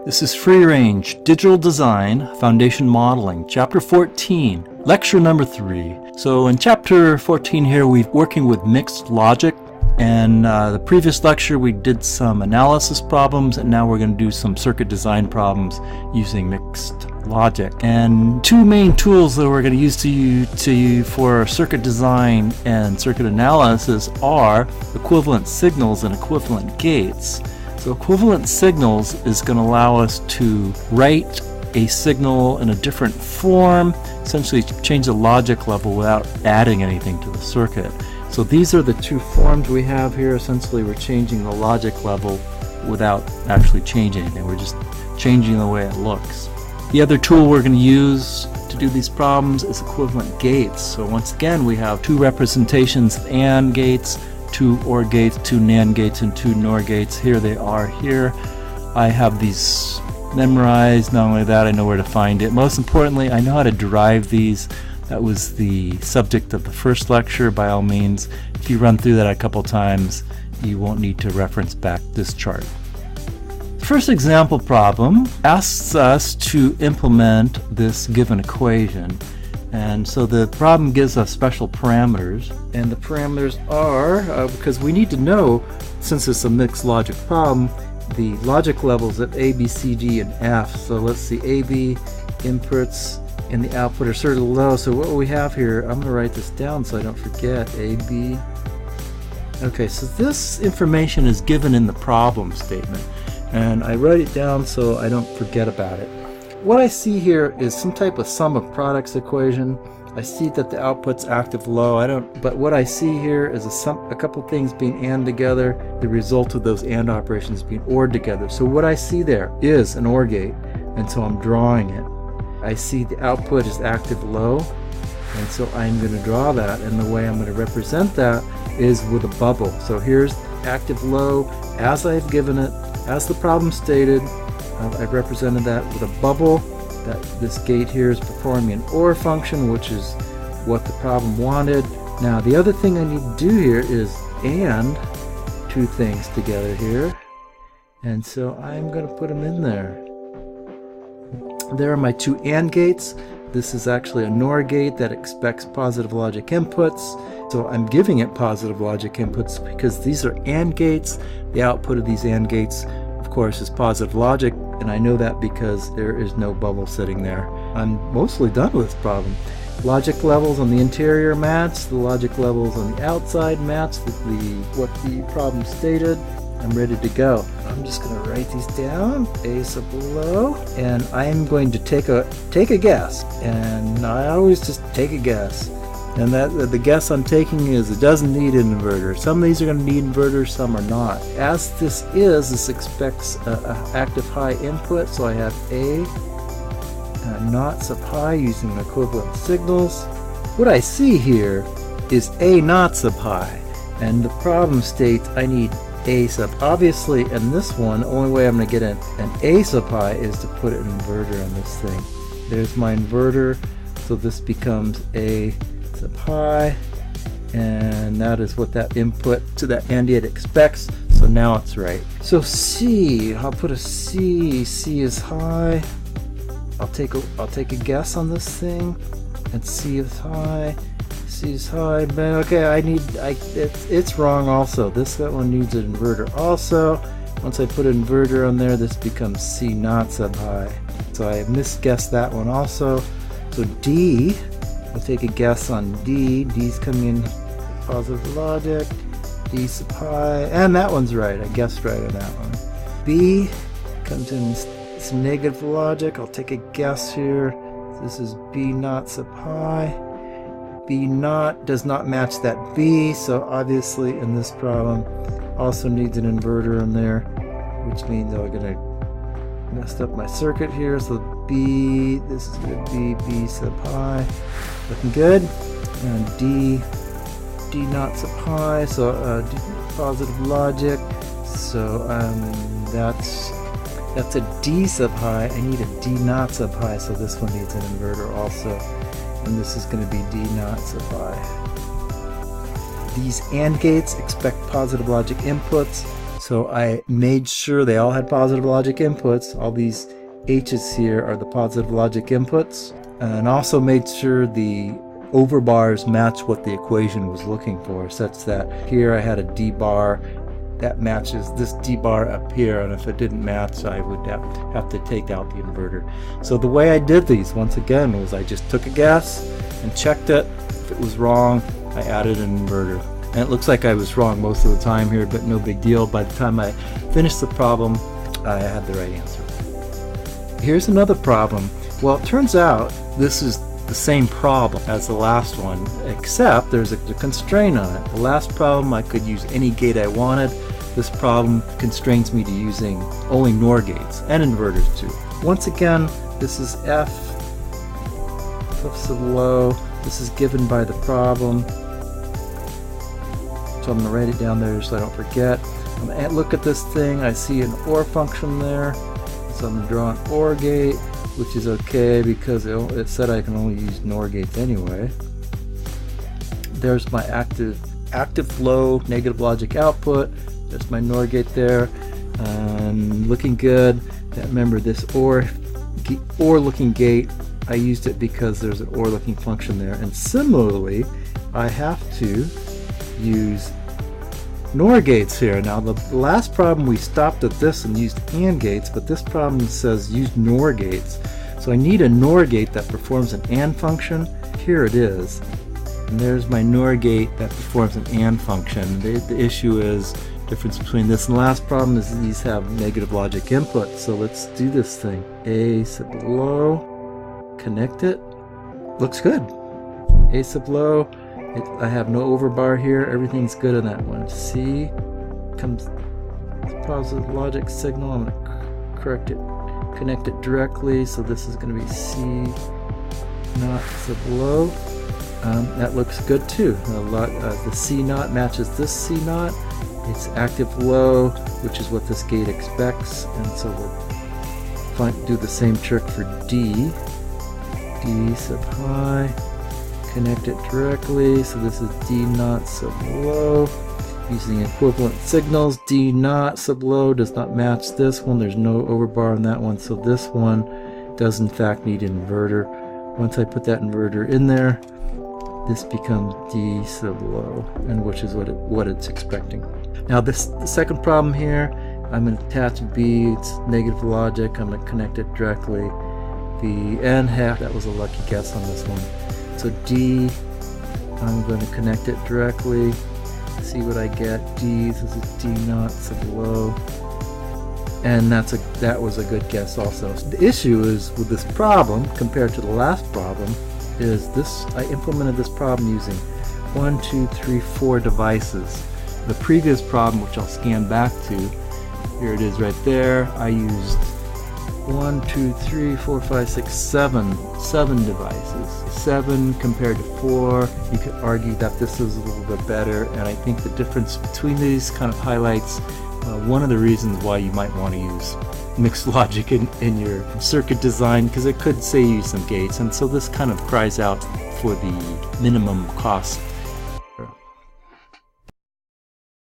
This is Free Range Digital Design Foundation Modeling, Chapter 14, Lecture number 3. So in Chapter 14 here, we're working with mixed logic. And the previous lecture, we did some analysis problems, and now we're going to do some circuit design problems using mixed logic. And two main tools that we're going to use for circuit design and circuit analysis are equivalent signals and equivalent gates. So equivalent signals is going to allow us to write a signal in a different form, essentially change the logic level without adding anything to the circuit. So these are the two forms we have here. Essentially, we're changing the logic level without actually changing anything. We're just changing the way it looks. The other tool we're going to use to do these problems is equivalent gates. So once again, we have two representations of AND gates, two OR gates, two NAND gates, and two NOR gates. Here they are here. I have these memorized. Not only that, I know where to find it. Most importantly, I know how to derive these. That was the subject of the first lecture. By all means, if you run through that a couple times, you won't need to reference back this chart. The first example problem asks us to implement this given equation. And so the problem gives us special parameters. And the parameters are, because we need to know, since it's a mixed logic problem, the logic levels at A, B, C, D, and F. So let's see, A, B inputs and the output are sort of low. So what we have here, I'm going to write this down so I don't forget. A, B. Okay, so this information is given in the problem statement. And I write it down so I don't forget about it. What I see here is some type of sum of products equation. I see that the output's active low. But what I see here is a couple things being AND together, the result of those AND operations being ORed together. So what I see there is an OR gate, and so I'm drawing it. I see the output is active low, and so I'm going to draw that, and the way I'm going to represent that is with a bubble. So here's active low as I've given it, as the problem stated. I've represented that with a bubble, that this gate here is performing an OR function, which is what the problem wanted. Now the other thing I need to do here is AND two things together here, and so I'm going to put them in there. There are my two AND gates. This is actually a NOR gate that expects positive logic inputs. So I'm giving it positive logic inputs because these are AND gates. The output of these AND gates, of course, is positive logic, and I know that because there is no bubble sitting there. I'm mostly done with this problem. Logic levels on the interior match, the logic levels on the outside match what the problem stated. I'm ready to go. I'm just going to write these down, A sub below, and I'm going to take a guess. And I always just take a guess. And the guess I'm taking is it doesn't need an inverter. Some of these are going to need inverters, some are not. As this expects an active high input, so I have A not sub high using equivalent signals. What I see here is A not sub high, and the problem states I need A sub. Obviously, in this one, the only way I'm going to get an A sub high is to put an inverter on this thing. There's my inverter, so this becomes A sub high, and that is what that input to that AND gate expects, so now it's right. So C, I'll put a C. C is high. I'll take a guess on this thing, and C is high. C is high, but okay, it's wrong also. That one needs an inverter also. Once I put an inverter on there, this becomes C not sub high. So I misguessed that one also. So D, I'll take a guess on D. D's coming in positive logic. D sub high, and that one's right. I guessed right on that one. B comes in some negative logic. I'll take a guess here. This is B not sub high. B not does not match that B, so obviously in this problem also needs an inverter in there, which means I'm going to mess up my circuit here. So B, this is going to be B sub high, looking good, and D not sub high, so D, positive logic, so that's a D sub high. I need a D not sub high, so this one needs an inverter also. And this is going to be D not sub high. These AND gates expect positive logic inputs, So I made sure they all had positive logic inputs. All these H's here are the positive logic inputs, and also made sure the overbars match what the equation was looking for, such that here I had a D bar that matches this D bar up here, and if it didn't match I would have to take out the inverter. So the way I did these, once again, was I just took a guess and checked it. If it was wrong, I added an inverter. And it looks like I was wrong most of the time here, but no big deal. By the time I finished the problem, I had the right answer. Here's another problem. Well, it turns out this is the same problem as the last one, except there's a constraint on it. The last problem I could use any gate I wanted. This problem constrains me to using only NOR gates and inverters too. Once again, this is F sub low. This is given by the problem. So I'm going to write it down there so I don't forget. I'm going to look at this thing. I see an OR function there. So I'm going to draw an OR gate, which is okay because it said I can only use NOR gates anyway. There's my active low negative logic output. There's my NOR gate there. Looking good. Remember this OR looking gate, I used it because there's an OR looking function there. And similarly, I have to use NOR gates here. Now the last problem we stopped at this and used AND gates, but this problem says use NOR gates. So I need a NOR gate that performs an AND function. Here it is. And there's my NOR gate that performs an AND function. The issue is, difference between this and the last problem is these have negative logic input. So let's do this thing. A sub low, connect it. Looks good. A sub low. I have no overbar here. Everything's good on that one. C comes positive logic signal. I'm going to connect it directly. So this is going to be C naught sub low. That looks good too. The C naught matches this C naught. It's active low, which is what this gate expects. And so we'll do the same trick for D. D sub high. Connect it directly, so this is D naught sub low. Using equivalent signals, D naught sub low does not match this one. There's no overbar on that one, so this one does in fact need an inverter. Once I put that inverter in there, this becomes D sub low, and which is what it's expecting. Now the second problem here, I'm going to attach B. It's negative logic. I'm going to connect it directly. The N half, that was a lucky guess on this one. So D, I'm going to connect it directly, see what I get. D, this is D naught sub low, and that was a good guess also. So the issue is with this problem compared to the last problem is this: I implemented this problem using 1, 2, 3, 4 devices. The previous problem, which I'll scan back to, here it is right there. I used 1, 2, 3, 4, 5, 6, 7 devices. 7 compared to 4. You could argue that this is a little bit better, and I think the difference between these kind of highlights one of the reasons why you might want to use mixed logic in your circuit design, because it could save you some gates, and so this kind of cries out for the minimum cost